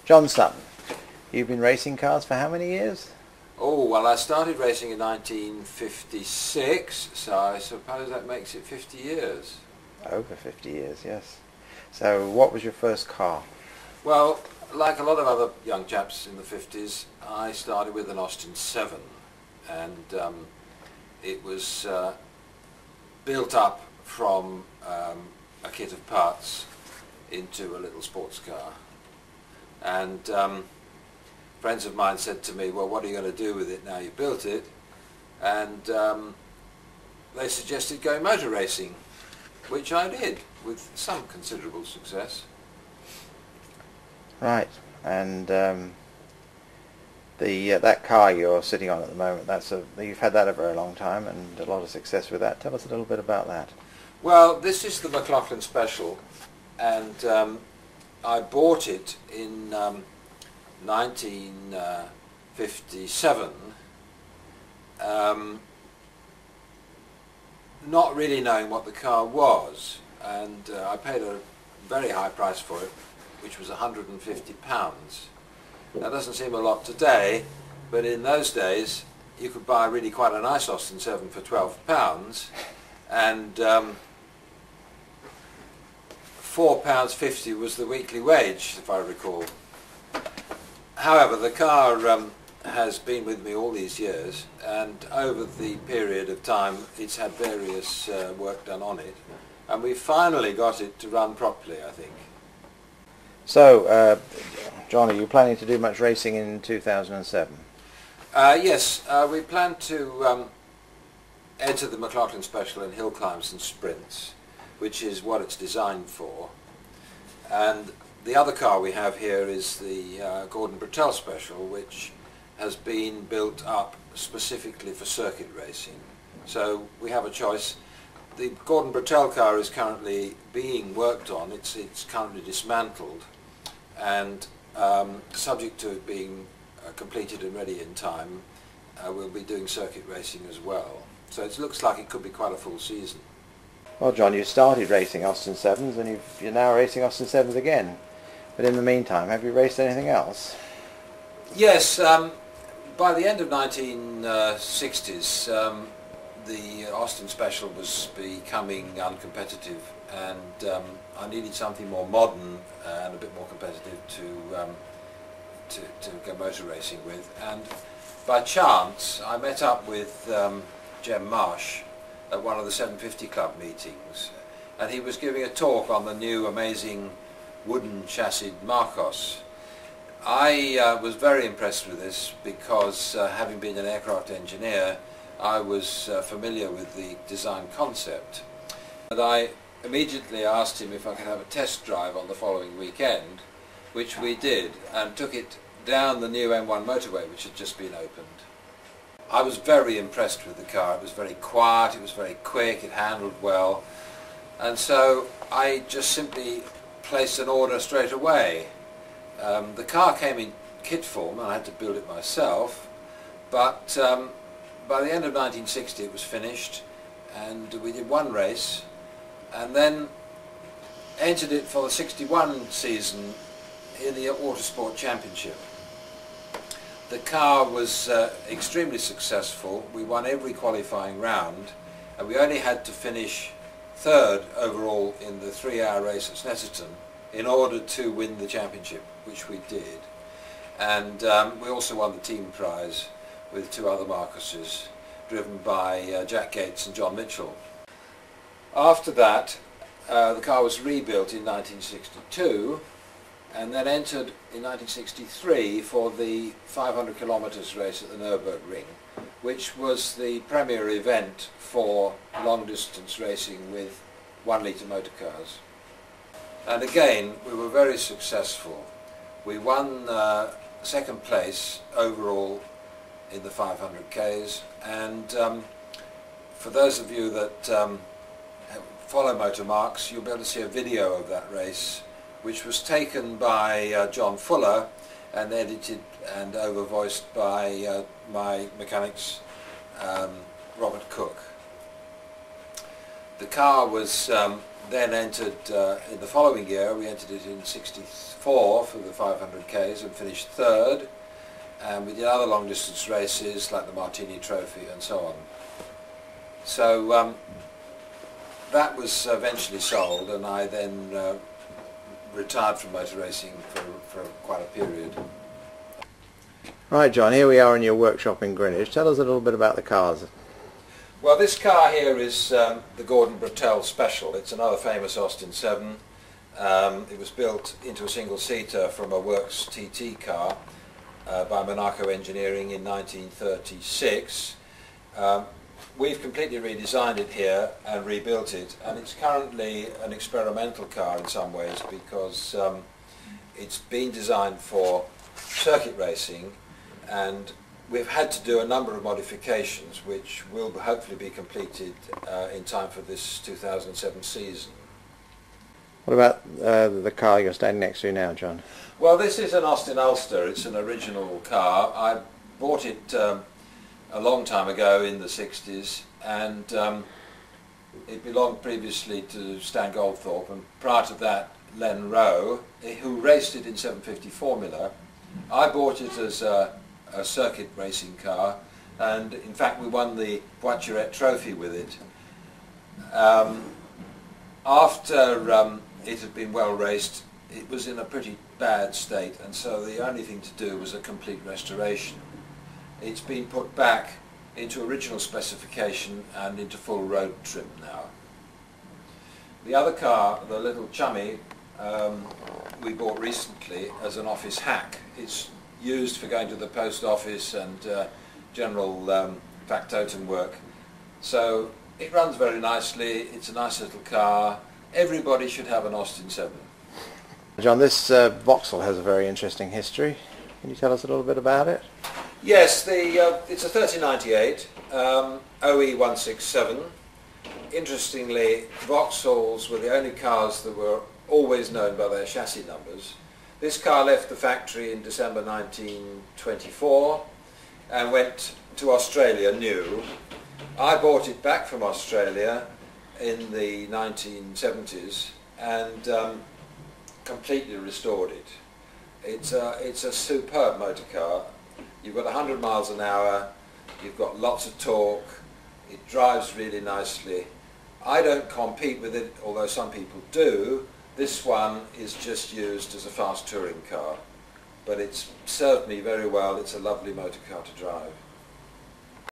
John Sutton, you've been racing cars for how many years? Oh, well, I started racing in 1956, so I suppose that makes it 50 years. Over 50 years, yes. So what was your first car? Well, like a lot of other young chaps in the 50s, I started with an Austin 7, and it was built up from a kit of parts into a little sports car. And friends of mine said to me, well, what are you going to do with it now you've built it? And they suggested going motor racing, which I did with some considerable success. Right, and that car you're sitting on at the moment, you've had that a very long time and a lot of success with that. Tell us a little bit about that. Well, this is the McLaughlin Special, and I bought it in 1957, not really knowing what the car was, and I paid a very high price for it, which was £150. That doesn't seem a lot today, but in those days you could buy really quite a nice Austin 7 for £12, and £4.50 was the weekly wage, if I recall. However, the car has been with me all these years, and over the period of time it's had various work done on it, and we finally got it to run properly, I think. So, John, are you planning to do much racing in 2007? Yes, we plan to enter the McLaughlin Special in hill climbs and sprints, which is what it's designed for. And the other car we have here is the Gordon Brattell Special, which has been built up specifically for circuit racing. So we have a choice. The Gordon Brattell car is currently being worked on. It's currently dismantled, and subject to it being completed and ready in time, we'll be doing circuit racing as well. So it looks like it could be quite a full season. Well, John, you started racing Austin 7s and you're now racing Austin 7s again. But in the meantime, have you raced anything else? Yes, by the end of 1960s, the Austin Special was becoming uncompetitive, and I needed something more modern and a bit more competitive to go motor racing with. And by chance, I met up with Jem Marsh at one of the 750 Club meetings, and he was giving a talk on the new amazing wooden chassis Marcos. I was very impressed with this because, having been an aircraft engineer, I was familiar with the design concept. And I immediately asked him if I could have a test drive on the following weekend, which we did, and took it down the new M1 motorway, which had just been opened. I was very impressed with the car. It was very quiet, it was very quick, it handled well, and so I just simply placed an order straight away. The car came in kit form and I had to build it myself, but by the end of 1960 it was finished, and we did one race and then entered it for the 61 season in the Autosport Championship. The car was extremely successful. We won every qualifying round, and we only had to finish third overall in the 3-hour race at Sutton in order to win the championship, which we did. And we also won the team prize with 2 other Marcuses, driven by Jack Gates and John Mitchell. After that, the car was rebuilt in 1962, and then entered in 1963 for the 500 kilometres race at the Nürburgring, which was the premier event for long distance racing with 1 litre motor cars. And again, we were very successful. We won second place overall in the 500 Ks, and for those of you that follow Motor Marks, you'll be able to see a video of that race, which was taken by John Fuller and edited and overvoiced by my mechanics Robert Cook. The car was then entered, in the following year, we entered it in 64 for the 500Ks and finished third. And we did other long distance races like the Martini Trophy and so on. So that was eventually sold, and I then retired from motor racing for quite a period. Right, John, here we are in your workshop in Greenwich. Tell us a little bit about the cars. Well, this car here is the Gordon Brattell Special. It's another famous Austin 7. It was built into a single-seater from a Works TT car by Monaco Engineering in 1936. We've completely redesigned it here and rebuilt it, and it's currently an experimental car in some ways because it's been designed for circuit racing, and we've had to do a number of modifications which will hopefully be completed in time for this 2007 season. What about the car you're standing next to now, John? Well, this is an Austin Ulster. It's an original car. I bought it a long time ago in the 60s, and it belonged previously to Stan Goldthorpe, and prior to that Len Rowe, who raced it in 750 Formula. I bought it as a circuit racing car, and in fact we won the Voiturette Trophy with it. After it had been well raced, it was in a pretty bad state, and so the only thing to do was a complete restoration. It's been put back into original specification and into full road trim now. The other car, the little Chummy, we bought recently as an office hack. It's used for going to the post office and general factotum work. So it runs very nicely, it's a nice little car. Everybody should have an Austin 7. John, this Vauxhall has a very interesting history. Can you tell us a little bit about it? Yes, it's a 3098 OE167. Interestingly, Vauxhalls were the only cars that were always known by their chassis numbers. This car left the factory in December 1924 and went to Australia new. I bought it back from Australia in the 1970s and completely restored it. It's a superb motor car. You've got 100 miles an hour, you've got lots of torque, it drives really nicely. I don't compete with it, although some people do. This one is just used as a fast touring car, but it's served me very well. It's a lovely motor car to drive.